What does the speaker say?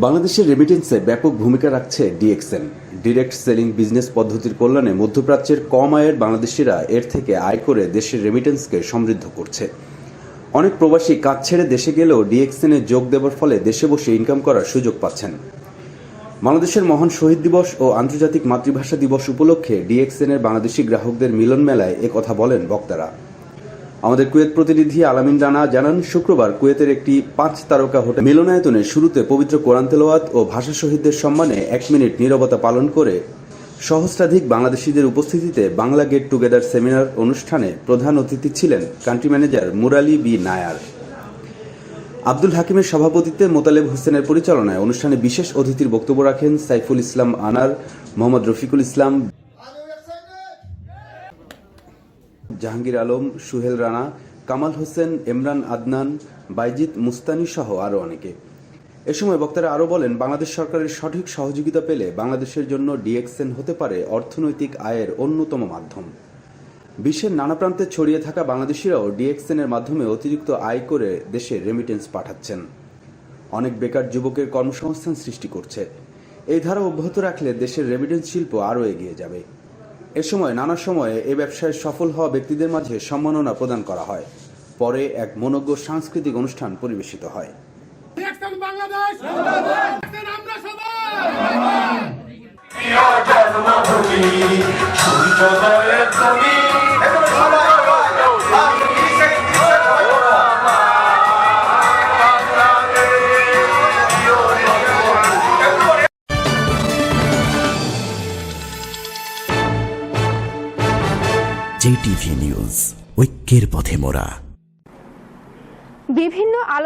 বাংলাদেশের রেমিটেন্সে ব্যাপক ভূমিকা রাখছে ডিএক্সএন। ডিরেক্ট সেলিং বিজনেস পদ্ধতির কল্যাণে মধ্যপ্রাচ্যের কম আয়ের বাংলাদেশিরা এর থেকে আয় করে দেশের রেমিটেন্সকে সমৃদ্ধ করছে। অনেক প্রবাসী কাজ ছেড়ে দেশে গেলেও ডিএক্সএনে যোগ দেওয়ার ফলে দেশে বসে ইনকাম করার সুযোগ পাচ্ছেন। বাংলাদেশের মহান শহীদ দিবস ও আন্তর্জাতিক মাতৃভাষা দিবস উপলক্ষে ডিএক্সএনের বাংলাদেশি গ্রাহকদের মিলন মেলায় একথা বলেন বক্তারা। আমাদের কুয়েত প্রতিনিধি আলামিন রানা জানান, শুক্রবার কুয়েতের একটি 5 তারকা হোটেল মিলনায়তনে শুরুতে পবিত্র কোরআন তেলাওয়াত ও ভাষা শহীদদের সম্মানে 1 মিনিট নীরবতা পালন করে সহস্রাধিক বাংলাদেশিদের উপস্থিতিতে বাংলা গেট টুগেদার সেমিনার অনুষ্ঠানে প্রধান অতিথি ছিলেন country manager Murali B Nair. Abdul হাকিমের সভাপতিত্বে মোতালেব হোসেনের পরিচালনায় অনুষ্ঠানে বিশেষ অতিথির বক্তব্য রাখেন সাইফুল ইসলাম আনার, মোহাম্মদ রফিকুল ইসলাম, জাহাঙ্গীর আলম, সুহেল রানা, কামাল হোসেন, ইমরান আদনান, বাইজিদ মুস্তানি সহ আরও অনেকে। এ সময় বক্তারা আরও বলেন, বাংলাদেশ সরকারের সঠিক সহযোগিতা পেলে বাংলাদেশের জন্য ডিএক্সএন হতে পারে অর্থনৈতিক আয়ের অন্যতম মাধ্যম। বিশ্বের নানা প্রান্তে ছড়িয়ে থাকা বাংলাদেশিরাও ডিএক্সএন এর মাধ্যমে অতিরিক্ত আয় করে দেশে রেমিটেন্স পাঠাচ্ছেন। অনেক বেকার যুবকের কর্মসংস্থান সৃষ্টি করছে। এই ধারা অব্যাহত রাখলে দেশের রেমিটেন্স শিল্প আরও এগিয়ে যাবে। এ সময় নানা সময়ে এ ব্যবসায় সফল হওয়া ব্যক্তিদের মাঝে সম্মাননা প্রদান করা হয়। পরে এক মনোজ্ঞ সাংস্কৃতিক অনুষ্ঠান পরিবেশিত হয়। JTV নিউজ, ঐক্যের পথে মোরা। বিভিন্ন